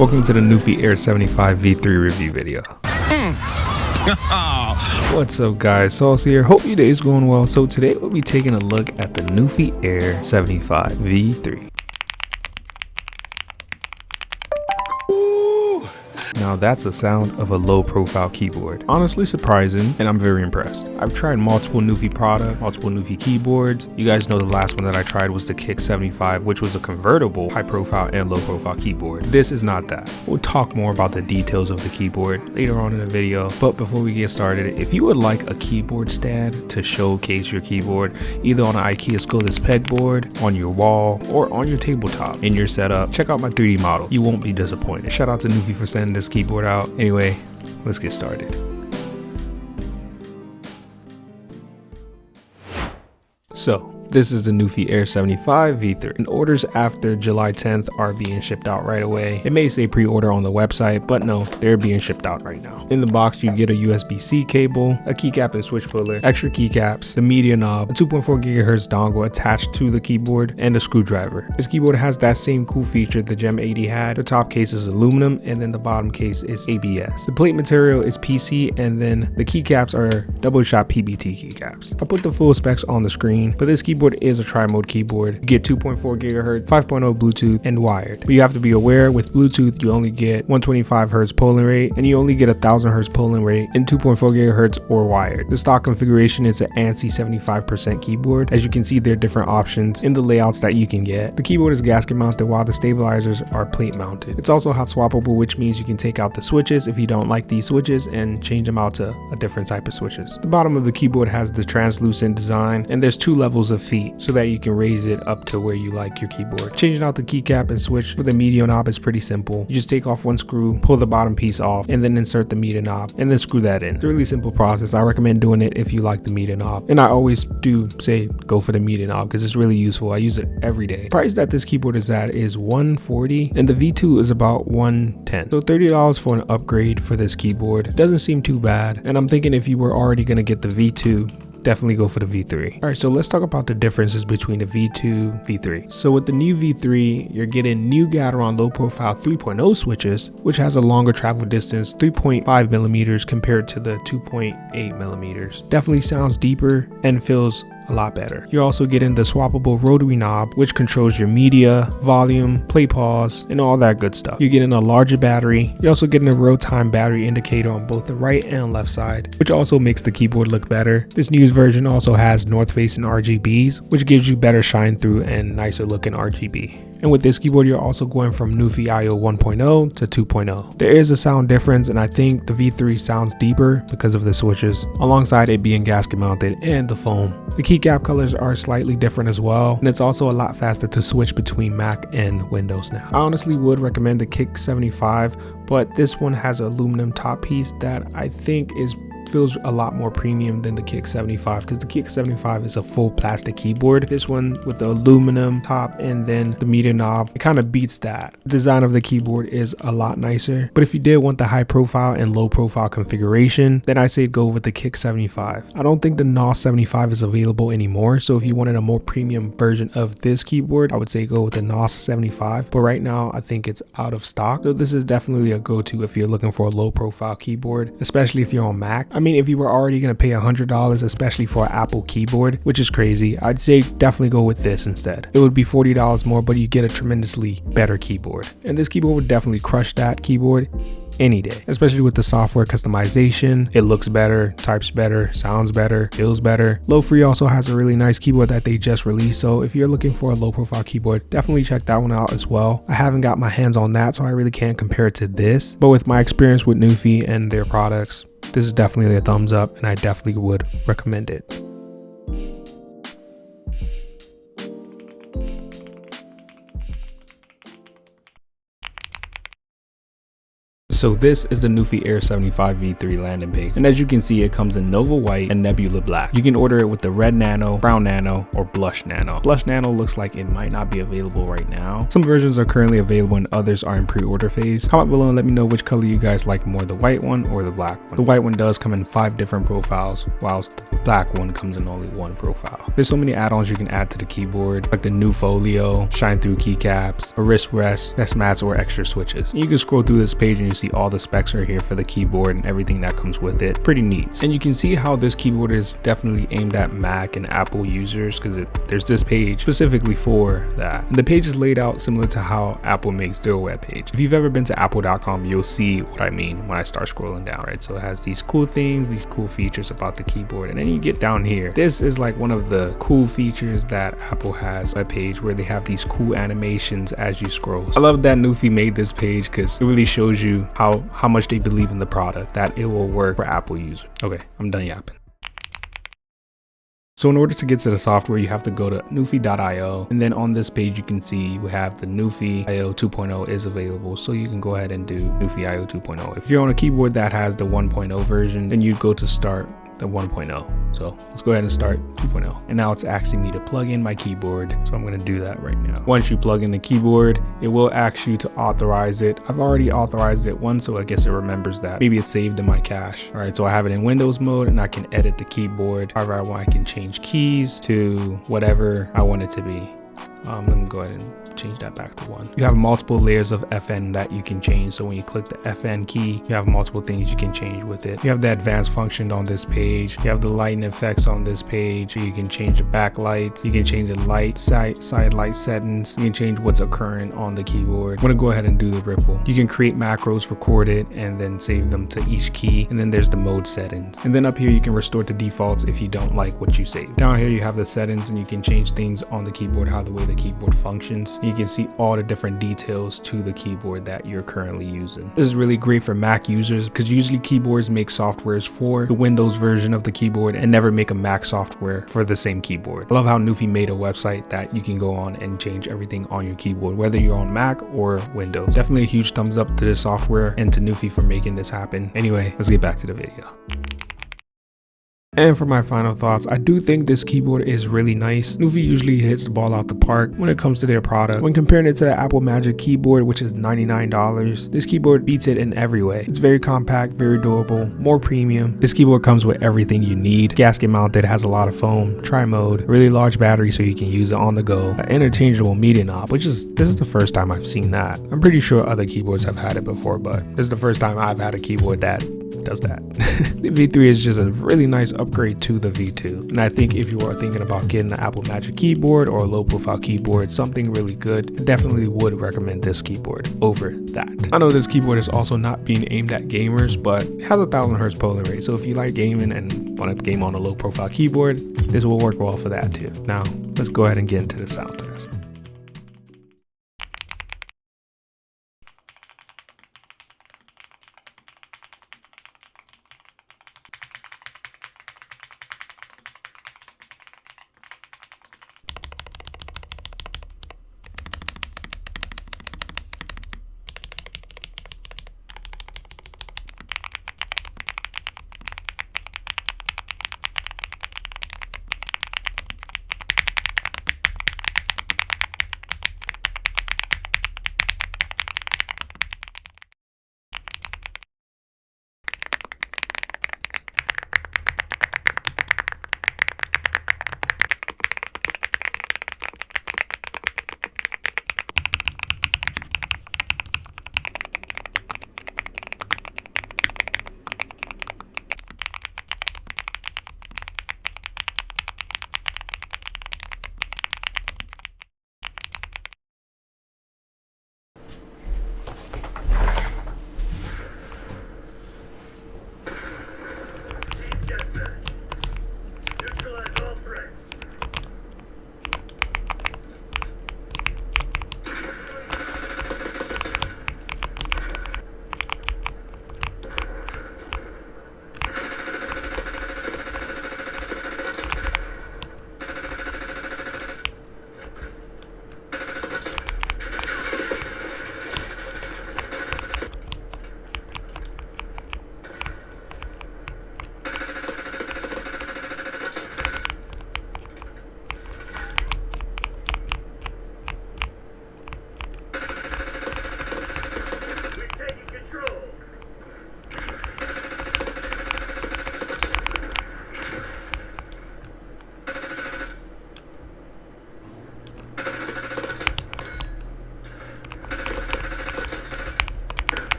Welcome to the Newfie Air 75 V3 review video. What's up guys, Sauce here, hope your day is going well. So today we'll be taking a look at the Newfie Air 75 V3. Now that's the sound of a low profile keyboard. Honestly surprising, and I'm very impressed. I've tried multiple Newfie products, multiple Newfie keyboards. You guys know the last one that I tried was the Kick 75, which was a convertible high profile and low profile keyboard. This is not that. We'll talk more about the details of the keyboard later on in the video, but before we get started, if you would like a keyboard stand to showcase your keyboard, either on an IKEA Scholess pegboard, on your wall, or on your tabletop in your setup, check out my 3D model. You won't be disappointed. Shout out to Newfie for sending this keyboard out. Anyway, let's get started. So this is the Newfie Air 75 V3, and orders after July 10th are being shipped out right away. It may say pre-order on the website, but no, they're being shipped out right now. In the box, you get a USB-C cable, a keycap and switch puller, extra keycaps, the media knob, a 2.4 GHz dongle attached to the keyboard, and a screwdriver. This keyboard has that same cool feature the Gem 80 had. The top case is aluminum, and then the bottom case is ABS. The plate material is PC, and then the keycaps are double shot PBT keycaps. I'll put the full specs on the screen, but this keyboard is a tri-mode keyboard. You get 2.4 GHz, 5.0 Bluetooth, and wired. But you have to be aware with Bluetooth, you only get 125 Hz polling rate, and you only get 1000 Hz polling rate in 2.4 GHz or wired. The stock configuration is an ANSI 75% keyboard. As you can see, there are different options in the layouts that you can get. The keyboard is gasket mounted while the stabilizers are plate mounted. It's also hot swappable, which means you can take out the switches if you don't like these switches and change them out to a different type of switches. The bottom of the keyboard has the translucent design, and there's 2 levels of feet, so that you can raise it up to where you like your keyboard. Changing out the keycap and switch for the media knob is pretty simple. You just take off one screw, pull the bottom piece off, and then insert the media knob, and then screw that in. It's a really simple process. I recommend doing it if you like the media knob, and I always do say go for the media knob because it's really useful. I use it every day. The price that this keyboard is at is $140, and the V2 is about $110. So $30 for an upgrade for this keyboard doesn't seem too bad, and I'm thinking if you were already going to get the V2, definitely go for the V3. All right, so let's talk about the differences between the V2, V3. So with the new V3, you're getting new Gateron low profile 3.0 switches, which has a longer travel distance, 3.5 millimeters compared to the 2.8 millimeters. Definitely sounds deeper and feels a lot better. You're also getting the swappable rotary knob, which controls your media, volume, play pause, and all that good stuff. You're getting a larger battery. You're also getting a real-time battery indicator on both the right and left side, which also makes the keyboard look better. This new version also has north-facing RGBs, which gives you better shine through and nicer looking RGB. And with this keyboard, you're also going from Newfie IO 1.0 to 2.0. There is a sound difference, and I think the V3 sounds deeper because of the switches, alongside it being gasket mounted and the foam. The keycap colors are slightly different as well, and it's also a lot faster to switch between Mac and Windows now. I honestly would recommend the Kick 75, but this one has an aluminum top piece that I think feels a lot more premium than the Kick 75, because the Kick 75 is a full plastic keyboard. This one with the aluminum top and then the media knob, it kind of beats that. The design of the keyboard is a lot nicer, but if you did want the high profile and low profile configuration, then I say go with the Kick 75. I don't think the NOS 75 is available anymore, so if you wanted a more premium version of this keyboard, I would say go with the NOS 75, but right now I think it's out of stock. So this is definitely a go-to if you're looking for a low profile keyboard, especially if you're on Mac. I mean, if you were already going to pay $100, especially for an Apple keyboard, which is crazy, I'd say definitely go with this instead. It would be $40 more, but you get a tremendously better keyboard. And this keyboard would definitely crush that keyboard any day, especially with the software customization. It looks better, types better, sounds better, feels better. Low-Free also has a really nice keyboard that they just released, so if you're looking for a low profile keyboard, definitely check that one out as well. I haven't got my hands on that, so I really can't compare it to this, but with my experience with Newfie and their products, this is definitely a thumbs up, and I definitely would recommend it. So this is the Newfie Air 75 V3 landing page, and as you can see, it comes in Nova White and Nebula Black. You can order it with the red nano, brown nano, or blush nano. Blush nano looks like it might not be available right now. Some versions are currently available and others are in pre-order phase. Comment below and let me know which color you guys like more, the white one or the black one. The white one does come in 5 different profiles, whilst the black one comes in only 1 profile. There's so many add-ons you can add to the keyboard, like the new folio, shine through keycaps, a wrist rest, desk mats, or extra switches. You can scroll through this page and you see all the specs are here for the keyboard and everything that comes with it. Pretty neat. And you can see how this keyboard is definitely aimed at Mac and Apple users, because there's this page specifically for that. And the page is laid out similar to how Apple makes their web page. If you've ever been to apple.com, you'll see what I mean when I start scrolling down, right? So it has these cool things, these cool features about the keyboard. And then you get down here. This is like one of the cool features that Apple has, a page where they have these cool animations as you scroll. I love that Newfie made this page because it really shows you how much they believe in the product, that it will work for Apple users. Okay, I'm done yapping. So in order to get to the software, you have to go to newfie.io, and then on this page you can see we have the Newfie IO 2.0 is available, so you can go ahead and do Newfie IO 2.0. If you're on a keyboard that has the 1.0 version, then you'd go to start the 1.0. So let's go ahead and start 2.0. And now it's asking me to plug in my keyboard, so I'm going to do that right now. Once you plug in the keyboard, it will ask you to authorize it. I've already authorized it once, so I guess it remembers that. Maybe it's saved in my cache. All right, so I have it in Windows mode and I can edit the keyboard however I can change keys to whatever I want it to be. Let me go ahead and change that back to 1. You have multiple layers of FN that you can change, so when you click the FN key, you have multiple things you can change with it. You have the advanced function on this page, you have the lighting effects on this page, you can change the backlights, you can change the light side light settings, you can change what's occurring on the keyboard. I'm gonna go ahead and do the ripple. You can create macros, record it, and then save them to each key, and then there's the mode settings. And then up here you can restore to defaults if you don't like what you saved. Down here you have the settings, and you can change things on the keyboard, how the way the keyboard functions. You can see all the different details to the keyboard that you're currently using. This is really great for Mac users because usually keyboards make softwares for the Windows version of the keyboard and never make a Mac software for the same keyboard. I love how Newfie made a website that you can go on and change everything on your keyboard, whether you're on Mac or Windows. Definitely a huge thumbs up to this software and to Newfie for making this happen. Anyway, let's get back to the video. And for my final thoughts, I do think this keyboard is really nice. Newfie usually hits the ball out the park when it comes to their product. When comparing it to the Apple Magic keyboard, which is $99, this keyboard beats it in every way. It's very compact, very durable, more premium. This keyboard comes with everything you need. Gasket mounted, has a lot of foam, tri-mode, really large battery so you can use it on the go, an interchangeable media knob, this is the first time I've seen that. I'm pretty sure other keyboards have had it before, but this is the first time I've had a keyboard that does that. The V3 is just a really nice upgrade to the V2, and I think if you are thinking about getting an Apple Magic keyboard or a low profile keyboard, something really good, I definitely would recommend this keyboard over that. I know this keyboard is also not being aimed at gamers, but it has a 1000 Hz polling rate, so if you like gaming and want to game on a low profile keyboard, this will work well for that too. Now let's go ahead and get into the sound test.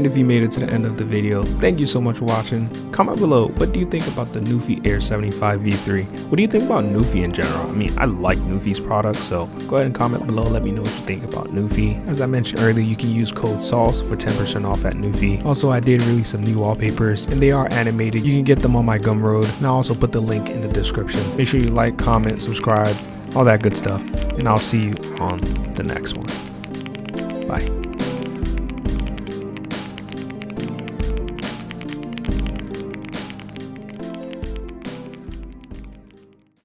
And if you made it to the end of the video, thank you so much for watching. Comment below, what do you think about the Newfie Air 75 V3? What do you think about Newfie in general? I mean, I like Newfie's products, so go ahead and comment below. Let me know what you think about Newfie. As I mentioned earlier, you can use code SAUCE for 10% off at Newfie. Also, I did release some new wallpapers, and they are animated. You can get them on my Gumroad, and I'll also put the link in the description. Make sure you like, comment, subscribe, all that good stuff, and I'll see you on the next one. Bye.